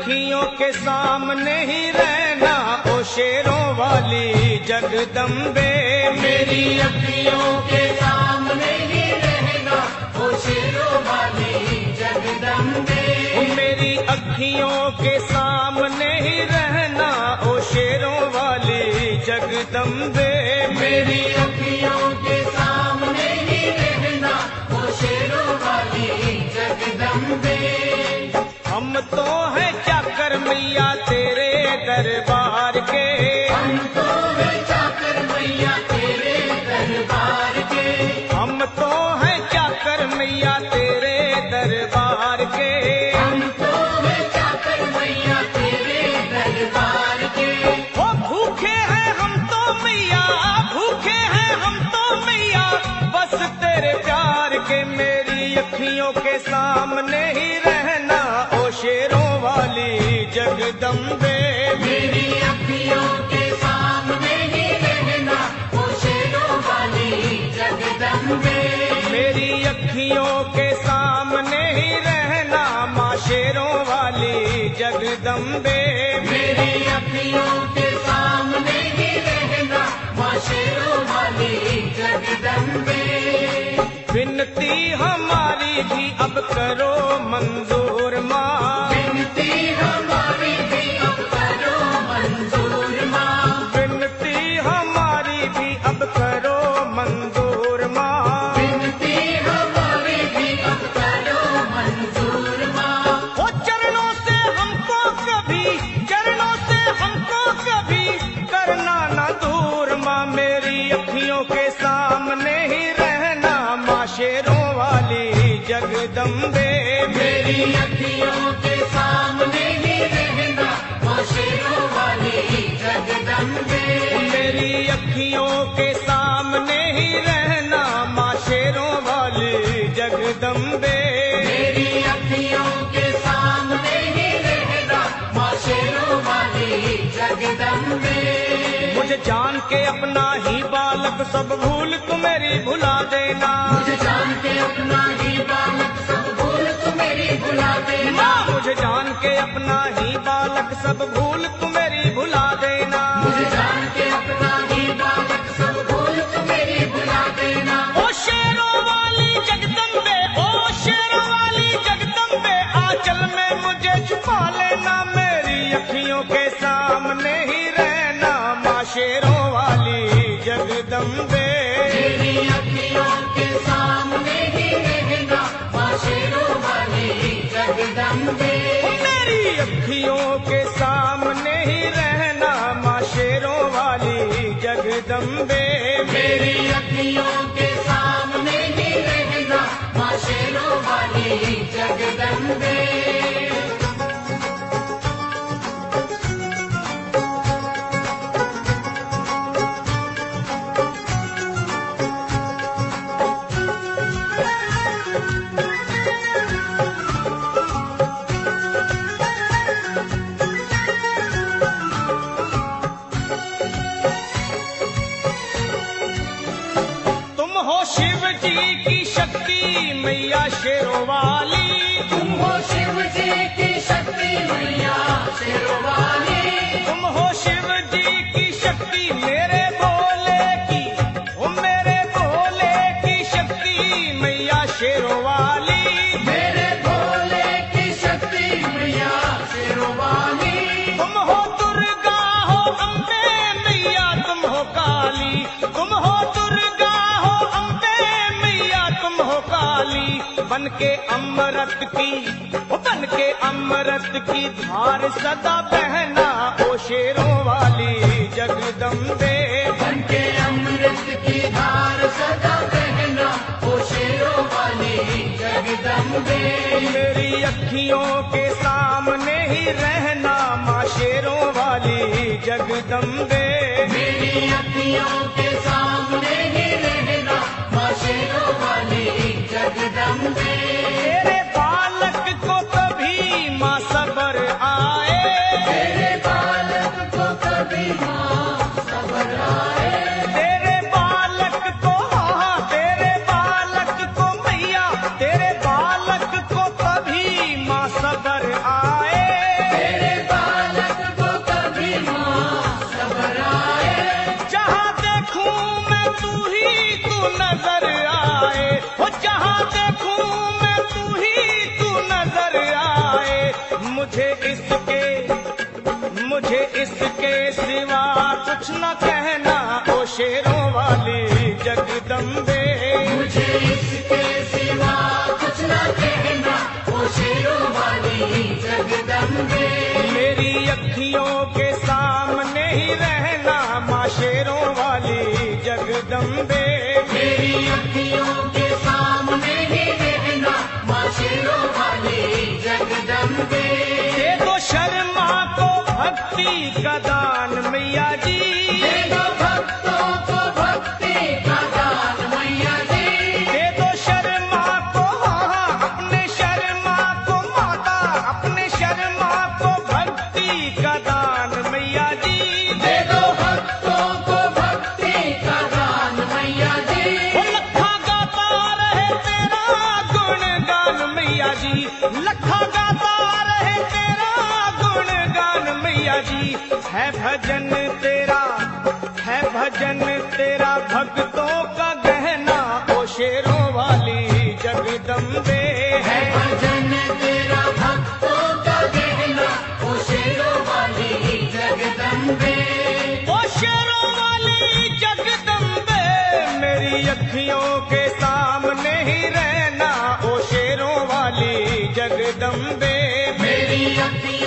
अखियों के सामने ही रहना ओ शेरों वाली जगदम्बे। मेरी अखियों के सामने ही रहना ओ शेरों वाली जगदम्बे। मेरी अखियों के सामने ही रहना ओ शेरों वाली जगदम्बे। मेरी अखियों के सामने ही रहना ओ शेरों वाली जगदम्बे। हम तो हैं चाकर मैया तेरे दरबार के। हम तो हैं चाकर मैया तेरे दरबार के। हम तो हैं चाकर मैया तेरे दरबार के। हम तो हैं चाकर मैया तेरे दरबार के। ओ भूखे हैं हम तो मैया, भूखे हैं हम तो मैया बस तेरे प्यार के। मेरी अखियों के सामने ही रहना ओ शेरों वाली जगदम्बे। मेरी अखियों के सामने ही रहना ओ शेरों वाली जगदम्बे। मेरी अखियों के सामने ही रहना माँ शेरों वाली जगदम्बे। मेरी अखियों के सामने ही रहना माँ शेरों वाली जगदम्बे। विनती हमारी भी अब करो मंजूर माँ। विनती हमारी भी अब करो मंजूर माँ। विनती हमारी भी अब करो मंजूर माँ। विनती हमारी भी अब करो मंजूर माँ। ओ चरणों से हमको कभी, चरणों से हमको कभी करना ना दूर माँ। मेरी अखियों के सामने ही रहना माँ शेरों वाली जगदम्बे। मेरी अखियों के सामने ही रहना माँ शेरों वाली जगदम्बे। मेरी अखियों के सामने ही रहना माँ शेरों वाली जगदम्बे। मेरी अखियों के सामने ही रहना माँ शेरों वाली जगदम्बे। मुझे जान के अपना ही बालक सब भूल तू मेरी भुला देना। मुझे जान के अपना ही बालक सब भूल तू मेरी भुला देना। माँ मुझे जान के अपना ही बालक सब भूल तू मेरी भुला देना। मुझे जान के अपना ही बालक सब भूल तू मेरी भुला देना। ओ शेरों वाली जगदम्बे, ओ शेरों वाली जगदम्बे आंचल में मुझे छुपा लेना। मेरी अखियों के सामने ही रहना माँ शेरों वाली जगदम्बे। मेरी अखियों के सामने ही रहना माँ शेरों वाली जगदम्बे। मेरी अखियों के सामने ही रहना माँ शेरों वाली जगदम्बे। मेरी अखियों के सामने ही रहना माँ शेरों वाली जगदम्बे। तुम हो शिव जी की शक्ति मैया शेरों वाली। तुम हो शिव जी की शक्ति मैया शेरों वाली। तुम हो शिव जी की शक्ति मेरे भोले की, ओ मेरे भोले की शक्ति मैया शेरों वाली। मेरे भोले की शक्ति मैया शेरों वाली। तुम हो दुर्गा हो अम्बे मैया तुम हो काली। तुम हो दुर्गा हो अम्बे मैया तुम हो काली। बन के अमृत की, ओ बन के अमृत की धार सदा बहना ओ शेरों वाली जगदम्बे। बन के अमृत की धार सदा बहना ओ शेरों वाली जगदम्बे। मेरी अखियों के सामने ही रहना माँ शेरों वाली जगदम्बे। मेरी अखियों के सामने ही रहना माँ शेरों वाली जगदम्बे। तेरे बालक को कभी माँ सबर आए। तेरे बालक को कभी माँ सबर आए। तेरे बालक को, हाँ तेरे बालक को मैया, तेरे बालक को कभी माँ सबर आए। तेरे तू नजर आए, हो जहाँ देखूं मैं तू नजर आए। मुझे इसके सिवा कुछ न कहना, ओ शेरों वाली जगदम्बे। मुझे इसके सिवा कुछ न कहना, ओ शेरों वाली जगदम्बे। मेरी अखियों के सामने ही रहना, माँ शेरों वाली जगदम्बे। मेरी अखियों के सामने ही रहना, माँ शेरों वाली जगदम्बे। दे दो शर्मा को भक्ति का दान मैया जी, दे दो भक्तों को भक्ति का दान मैया जी। दे दो शर्मा को, हाँ, अपने शर्मा को माता, अपने शर्मा को भक्ति का दान मैया जी। दे दो भक्तों को भक्ति का दान मैया जी। वो लखा गाता रहे तेरा गुणगान मैया जी, लखा गाता रहे तेरा गुणगान मैया जी। है भजन तेरा भक्तों का गहना, ओ शेरों वाली जगदम्बे। है भजन तेरा भक्तों का गहना, ओ शेरों वाली जगदम्बे। ओ शेरों वाली जगदम्बे, मेरी अखियों के सामने ही रहना, ओ शेरों वाली जगदम्बे। मेरी अखियों